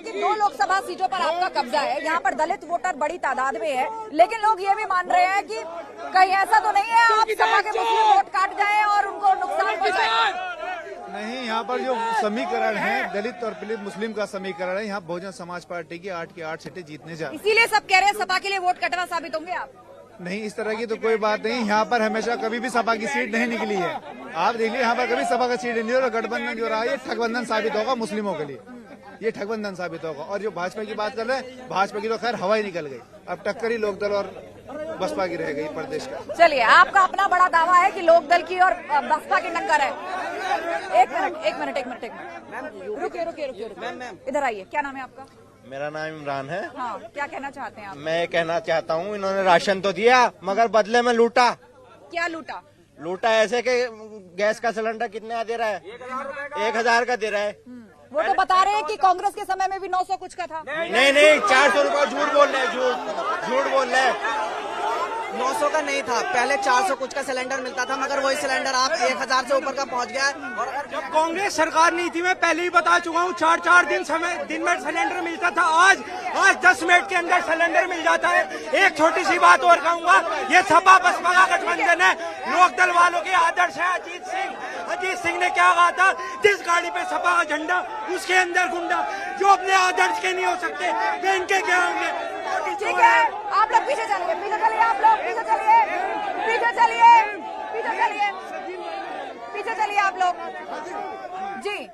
कि 2 लोकसभा सीटों पर आपका कब्जा है, यहाँ पर दलित वोटर बड़ी तादाद में है, लेकिन लोग ये भी मान रहे हैं कि कहीं ऐसा तो नहीं है आप सपा के मुस्लिम वोट काट जाए और उनको नुकसान पहुंचाए। नहीं, यहाँ पर जो समीकरण है दलित और पीड़ित मुस्लिम का समीकरण है, यहाँ बहुजन समाज पार्टी की 8 की 8 सीटें जीतने जा रही है। इसीलिए सब कह रहे हैं सपा के लिए वोट कटवा साबित होंगे आप। नहीं, इस तरह की तो कोई बात नहीं। यहाँ पर हमेशा कभी भी सपा की सीट नहीं निकली है। आप देखिए यहाँ पर कभी सपा का सीट नहीं निकली और गठबंधन जो रहा है ये ठगबंधन साबित होगा मुस्लिमों के लिए, ये ठगबंधन साबित होगा। और जो भाजपा की बात कर रहे हैं, भाजपा की तो खैर हवा ही निकल गई, अब टक्कर ही लोकदल और बसपा की रह गई प्रदेश का। चलिए, आपका अपना बड़ा दावा है कि लोकदल की और बसपा की टक्कर है। एक मिनट रुकिए, इधर आइए। क्या नाम है आपका? मेरा नाम इमरान है। हाँ, क्या कहना चाहते हैं आप? मैं कहना चाहता हूँ, इन्होंने राशन तो दिया मगर बदले में लूटा। क्या लूटा? लूटा ऐसे कि गैस का सिलेंडर कितने दे रहा है? 1000 का दे रहा है। वो तो बता रहे हैं कि कांग्रेस के समय में भी 900 कुछ का था। नहीं 400 रुपये झूठ बोल रहे हैं, झूठ बोल रहे हैं। 900 का नहीं था, पहले 400 कुछ का सिलेंडर मिलता था, मगर वही सिलेंडर आप 1000 से ऊपर का पहुंच गया। और जब कांग्रेस सरकार नहीं थी, मैं पहले ही बता चुका हूँ, 4 दिन में सिलेंडर मिलता था। आज 10 मिनट के अंदर सिलेंडर मिल जाता है। एक छोटी सी बात और कहूँगा, ये सपा बसपा का गठबंधन है, लोकदल वालों के आदर्श है। अजीत सिंह ने क्या कहा था, जिस गाड़ी पे सपा का झंडा उसके अंदर गुंडा। जो अपने आदर्श के नहीं हो सकते वे इनके क्या होंगे? ठीक है, आप लोग पीछे चलिए, आप लोग पीछे चलिए आप लोग जी।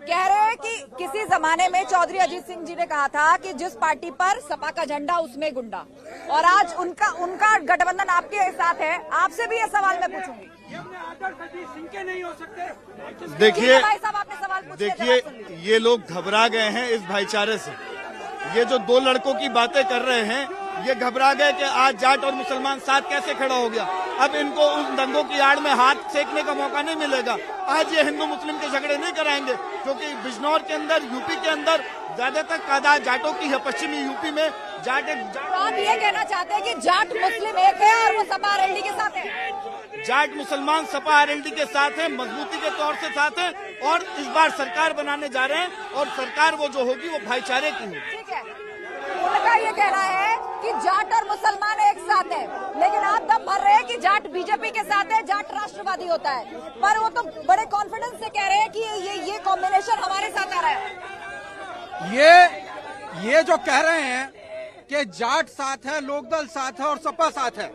कह रहे हैं कि किसी जमाने में चौधरी अजीत सिंह जी ने कहा था कि जिस पार्टी पर सपा का झंडा उसमें गुंडा, और आज उनका गठबंधन आपके साथ है। आपसे भी ये सवाल मैं पूछूंगी। नहीं हो सकते। देखिए, भाई साहब, आपने सवाल पूछ लिया, देखिए ये लोग घबरा गए हैं इस भाईचारे से। ये जो 2 लड़कों की बातें कर रहे हैं, ये घबरा गए कि आज जाट और मुसलमान साथ कैसे खड़ा हो गया। अब इनको उन दंगों की आड़ में हाथ सेकने का मौका नहीं मिलेगा। आज ये हिंदू मुस्लिम के झगड़े नहीं कराएंगे, क्योंकि बिजनौर के अंदर, यूपी के अंदर ज्यादातर तादाद जाटों की है। पश्चिमी यूपी में जाट तो आप ये कहना चाहते हैं कि जाट मुस्लिम एक है और वो सपा आरएलडी के साथ है? जाट मुसलमान सपा आरएलडी के साथ है, मजबूती के तौर से साथ है, और इस बार सरकार बनाने जा रहे हैं, और सरकार वो जो होगी वो भाईचारे की होगी। ठीक है, उनका ये कहना है कि जाट और मुसलमान एक साथ है, लेकिन आप दम भर रहे हैं कि जाट बीजेपी के साथ है, जाट राष्ट्रवादी होता है। पर वो तो बड़े कॉन्फिडेंस से कह रहे हैं कि ये कॉम्बिनेशन हमारे साथ आ रहा है। ये जो कह रहे हैं कि जाट साथ है, लोकदल साथ है और सपा साथ है,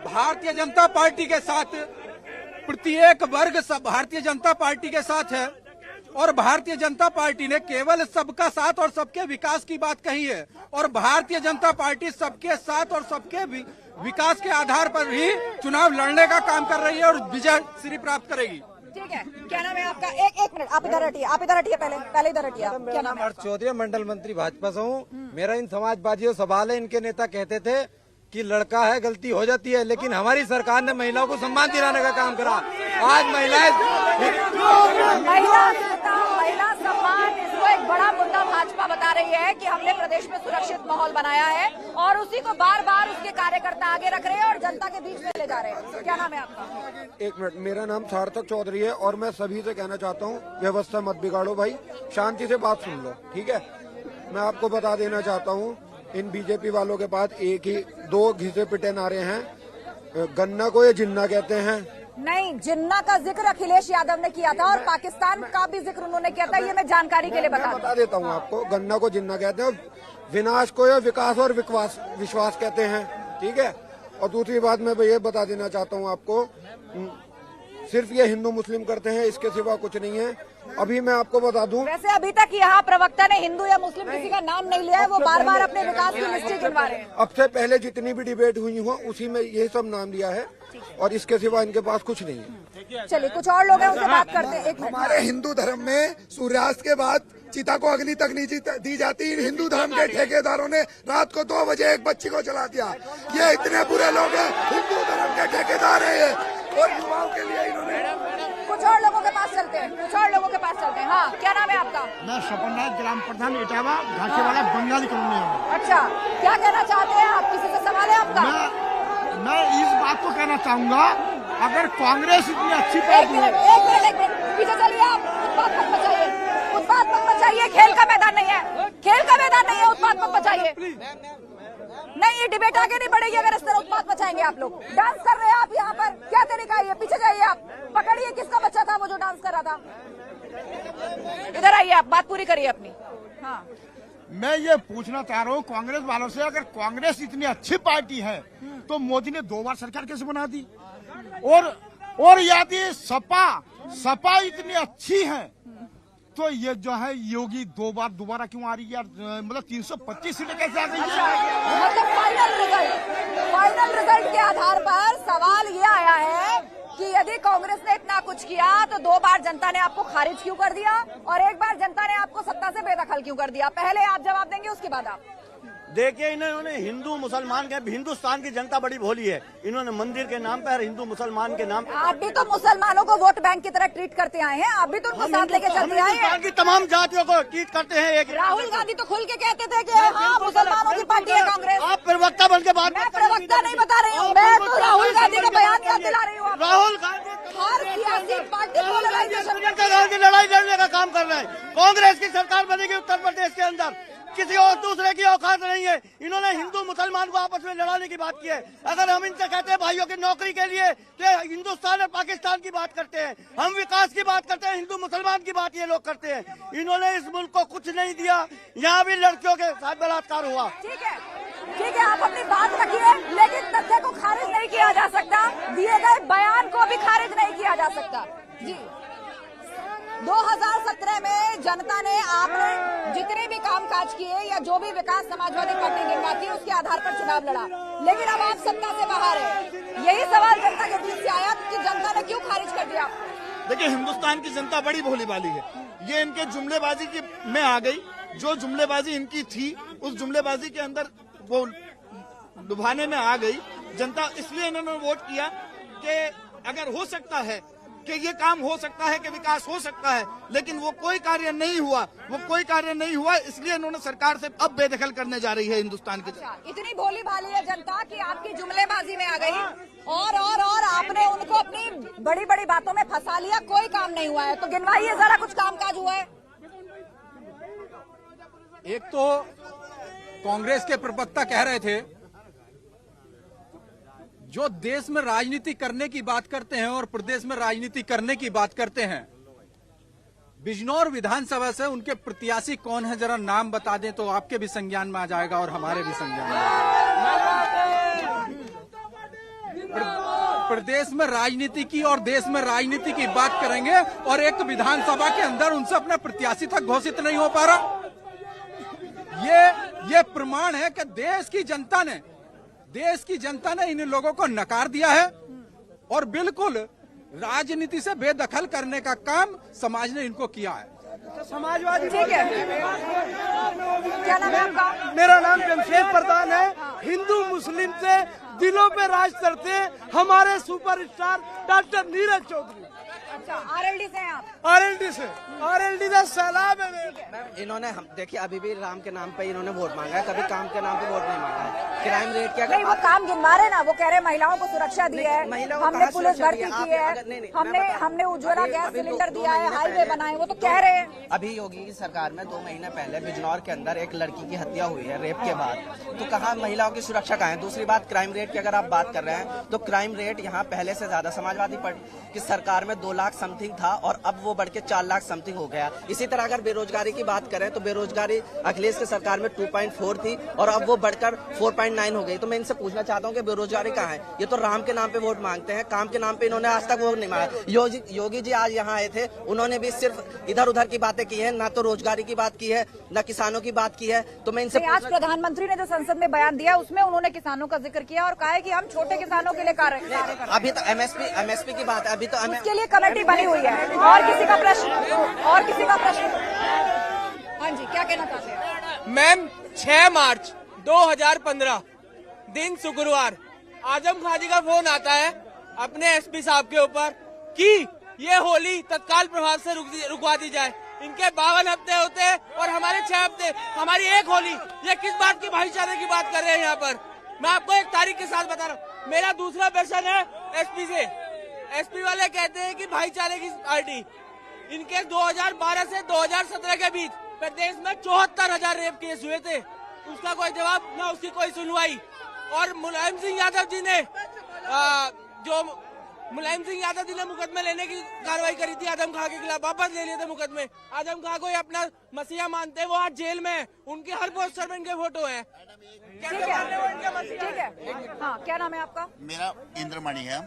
भारतीय जनता पार्टी के साथ, प्रत्येक वर्ग सब भारतीय जनता पार्टी के साथ है। और भारतीय जनता पार्टी ने केवल सबका साथ और सबके विकास की बात कही है, और भारतीय जनता पार्टी सबके साथ और सबके विकास के आधार पर ही चुनाव लड़ने का काम कर रही है और विजय श्री प्राप्त करेगी। ठीक है, क्या नाम है आपका? एक मिनट, आप इधर हटिए, पहले इधर हटिए। क्या नाम है? चौधरी, मंडल मंत्री भाजपा से हूँ। मेरा इन समाजवादियों सवाल है, इनके नेता कहते थे कि लड़का है गलती हो जाती है, लेकिन हमारी सरकार ने महिलाओं को सम्मान दिलाने का काम करा। आज महिला सम्मान, इसको एक बड़ा मुद्दा भाजपा बता रही है कि हमने प्रदेश में सुरक्षित माहौल बनाया है, और उसी को बार बार उसके कार्यकर्ता आगे रख रहे हैं और जनता के बीच में ले जा रहे हैं। क्या नाम है आपका? 1 मिनट, मेरा नाम सार्थक चौधरी है, और मैं सभी से कहना चाहता हूँ, व्यवस्था मत बिगाड़ो भाई, शांति से बात सुन लो, ठीक है। मैं आपको बता देना चाहता हूँ, इन बीजेपी वालों के पास 2 घिसे पिटे नारे हैं। गन्ना को ये जिन्ना कहते हैं। नहीं, जिन्ना का जिक्र अखिलेश यादव ने किया था, और पाकिस्तान का भी जिक्र उन्होंने किया था। ये मैं जानकारी के लिए बता देता हूँ आपको। गन्ना को जिन्ना कहते हैं, विनाश को ये विकास और विश्वास कहते हैं, ठीक है। और दूसरी बात मैं ये बता देना चाहता हूँ आपको, सिर्फ ये हिंदू मुस्लिम करते हैं, इसके सिवा कुछ नहीं है। अभी मैं आपको बता दूं, वैसे अभी तक यहाँ प्रवक्ता ने हिंदू या मुस्लिम किसी का नाम नहीं लिया है, वो बार बार अपने विकास की लिस्टें गिनवा रहे हैं। अब से पहले जितनी भी डिबेट हुई हो उसी में ये सब नाम लिया है, और इसके सिवा इनके पास कुछ नहीं है। चलिए, कुछ और लोग हैं, उनसे बात करते हैं। हमारे हिंदू धर्म में सूर्यास्त के बाद चिता को अग्नि तक नहीं दी जाती। हिंदू धर्म के ठेकेदारों ने रात को 2 बजे एक बच्ची को जला दिया। ये इतने बुरे लोग हैं, हिंदू धर्म के ठेकेदार है ये, और युवाओं के लिए इन्होंने। कुछ और लोगों के पास चलते हैं, हाँ, क्या नाम है आपका? मैं सपरनाथ ग्राम प्रधान इटावा घासीवाला बंगाली कॉलोनी हूँ। अच्छा, क्या कहना चाहते हैं आप? किसी से सवाल है आपका? मैं इस बात को कहना चाहूँगा, अगर कांग्रेस इतनी अच्छी पार्टी है। एक मिनट, पीछे चलिए आप, उत्पात मत मचाइए, खेल का मैदान नहीं है, सीट आगे नहीं बढ़ेगी अगर इस तरह उत्पात मचाएंगे आप लोग। डांस कर रहे हैं आप यहाँ पर, क्या तरीका है ये? पीछे जाइए आप, पकड़िए किसका बच्चा था वो जो डांस कर रहा था। इधर आइए आप, बात पूरी करिए अपनी। हाँ, मैं ये पूछना चाह रहा हूँ कांग्रेस वालों से, अगर कांग्रेस इतनी अच्छी पार्टी है तो मोदी ने 2 बार सरकार कैसे बना दी? और यदि सपा इतनी अच्छी है तो ये जो है योगी 2 बार दोबारा क्यों आ रही है यार? मतलब 325 सीटें कैसे आ गई? मतलब फाइनल रिजल्ट के आधार पर सवाल ये आया है कि यदि कांग्रेस ने इतना कुछ किया तो 2 बार जनता ने आपको खारिज क्यों कर दिया और 1 बार जनता ने आपको सत्ता से बेदखल क्यों कर दिया? पहले आप जवाब देंगे, उसके बाद आप। देखिए, इन्होंने हिंदू मुसलमान के, हिंदुस्तान की जनता बड़ी भोली है। इन्होंने मंदिर के नाम पर हिंदू मुसलमान के नाम। आप भी तो मुसलमानों को वोट बैंक की तरह ट्रीट करते आए हैं, आप भी तो उनको साथ लेके चलते आए हैं। की तमाम जातियों को ट्रीट करते हैं। राहुल गांधी तो खुल के कहते थे कि हाँ मुसलमानों की पार्टी है कांग्रेस। आप प्रवक्ता बन के बात। मैं प्रवक्ता नहीं बता रही हूँ, मैं तो राहुल गांधी का बयान याद दिला रही हूँ। राहुल गांधी हर सियासी पार्टी पोलराइजेशन की लड़ाई लड़ने का काम कर रहे हैं। कांग्रेस की सरकार बनेगी उत्तर प्रदेश के अंदर, किसी और दूसरे की औकात नहीं है। इन्होंने हिंदू मुसलमान को आपस में लड़ाने की बात की है। अगर हम इनसे कहते हैं भाइयों की नौकरी के लिए तो हिंदुस्तान और पाकिस्तान की बात करते हैं, हम विकास की बात करते हैं, हिंदू मुसलमान की बात ये लोग करते हैं। इन्होंने इस मुल्क को कुछ नहीं दिया। यहाँ भी लड़कियों के साथ बलात्कार हुआ। ठीक है, आप अपनी बात रखिए, लेकिन तथ्य को खारिज नहीं किया जा सकता, दिए गए बयान को भी खारिज नहीं किया जा सकता। जी, 2017 में जनता ने आपने जितने भी कामकाज किए या जो भी विकास समाजवादी पार्टी गिनवाती है उसके आधार पर चुनाव लड़ा, लेकिन अब आप सत्ता से बाहर हैं। यही सवाल जनता के बीच से आया कि जनता ने क्यों खारिज कर दिया? देखिए, हिंदुस्तान की जनता बड़ी भोली भाली है। ये इनके जुमलेबाजी की में आ गई। जो जुमलेबाजी इनकी थी उस जुमलेबाजी के अंदर वो लुभाने में आ गई जनता। इसलिए इन्होंने वोट किया कि अगर हो सकता है कि ये काम हो सकता है कि विकास हो सकता है, लेकिन वो कोई कार्य नहीं हुआ। इसलिए इन्होंने सरकार से अब बेदखल करने जा रही है हिंदुस्तान की जनता। इतनी भोली भाली है जनता कि आपकी जुमलेबाजी में आ गई और आपने उनको अपनी बड़ी बड़ी बातों में फंसा लिया। कोई काम नहीं हुआ है तो गिनवाइए जरा कुछ कामकाज हुआ है। एक तो कांग्रेस के प्रवक्ता कह रहे थे जो देश में राजनीति करने की बात करते हैं और प्रदेश में राजनीति करने की बात करते हैं, बिजनौर विधानसभा से उनके प्रत्याशी कौन है जरा नाम बता दें तो आपके भी संज्ञान में आ जाएगा और हमारे भी संज्ञान में आ जाएगा। प्रदेश में राजनीति की और देश में राजनीति की बात करेंगे और एक विधानसभा के अंदर उनसे अपना प्रत्याशी तक घोषित नहीं हो पा रहा। ये प्रमाण है कि देश की जनता ने इन लोगों को नकार दिया है और बिल्कुल राजनीति से बेदखल करने का काम समाज ने इनको किया है। तो समाजवादी ठीक है, क्या नाम है आपका? मेरा नाम जमशेद प्रधान है। हिंदू मुस्लिम से दिलों पे राज करते हमारे सुपरस्टार डॉक्टर नीरज चौधरी। अच्छा, आरएलडी से हैं आप? आरएलडी से सलाम है। इन्होंने देखिए अभी भी राम के नाम पे इन्होंने वोट मांगा है, कभी काम के नाम पे वोट नहीं मांगा है। क्राइम रेट क्या? नहीं, वो काम गिनवा रहे ना, वो कह रहे महिलाओं को सुरक्षा दी है, हमने पुलिस भर्ती की है, हमने उज्ज्वला गैस सिलेंडर दिया है, हाईवे बनाए, वो तो कह रहे हैं। अभी योगी की सरकार में 2 महीने पहले बिजनौर के अंदर एक लड़की की हत्या हुई है रेप के बाद, तो कहाँ महिलाओं की सुरक्षा कहाँ है? दूसरी बात, क्राइम रेट की अगर आप बात कर रहे हैं तो क्राइम रेट यहाँ पहले से ज्यादा समाजवादी पार्टी की सरकार में 2 लाख समथिंग था और अब वो बढ़ के 4 लाख समथिंग हो गया। इसी तरह अगर बेरोजगारी की बात करें तो बेरोजगारी अखिलेश की सरकार में 2.4 थी और अब वो बढ़कर 4.9 हो गई। तो मैं इनसे पूछना चाहता हूँ कि बेरोजगारी कहाँ है? ये तो राम के नाम पे वोट मांगते हैं, काम के नाम पे इन्होंने आज तक वोट नहीं मांगा। योगी जी आज यहाँ आए थे, उन्होंने भी सिर्फ इधर उधर की बातें की है, ना तो रोजगारी की बात की है न किसानों की बात की है। तो मैं इनसे आज प्रधानमंत्री ने जो संसद में बयान दिया उसमें उन्होंने किसानों का जिक्र किया और कहा है कि हम छोटे किसानों के लिए कार्य कर रहे हैं। अभी तो एमएसपी की बात है, अभी तो उसके लिए कमेटी बनी हुई है। और किसी का प्रश्न? हाँ जी, क्या कहना चाहते हैं? मैम, 6 मार्च 2015 दिन शुक्रवार आजम खान जी का फोन आता है अपने एसपी साहब के ऊपर कि ये होली तत्काल प्रभाव से रुकवा दी जाए। इनके 52 हफ्ते होते हैं और हमारे 6 हफ्ते, हमारी 1 होली। ये किस बात की भाईचारे की बात कर रहे हैं यहाँ पर? मैं आपको एक तारीख के साथ बता रहा हूँ। मेरा दूसरा प्रश्न है एसपी से। एसपी वाले कहते हैं कि भाईचारे की पार्टी। इनके 2012 से 2017 के बीच प्रदेश में 74,000 रेप केस हुए थे, उसका कोई जवाब ना उसकी कोई सुनवाई। और मुलायम सिंह यादव जी ने मुलायम सिंह यादव जी ने मुकदमे लेने की कार्रवाई करी थी आजम खां के खिलाफ, वापस ले लिए थे मुकदमे। आजम खां को ये अपना मसीहा मानते हैं, वो आज जेल में है, उनके हर पोस्टर में इनके फोटो हैं। ठीक है। हाँ, क्या नाम है आपका? मेरा इंद्रमणि है।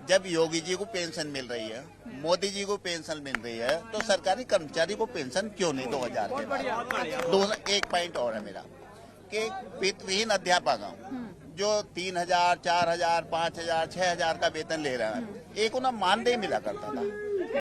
जब योगी जी को पेंशन मिल रही है, मोदी जी को पेंशन मिल रही है, तो सरकारी कर्मचारी को पेंशन क्यों नहीं 2000 के बाद? एक पॉइंट और है मेरा कि वित्तविहीन अध्यापक जो 3000, 4000, 5000, 6000 का वेतन ले रहा है, एक उन्हें मानदेय मिला करता था,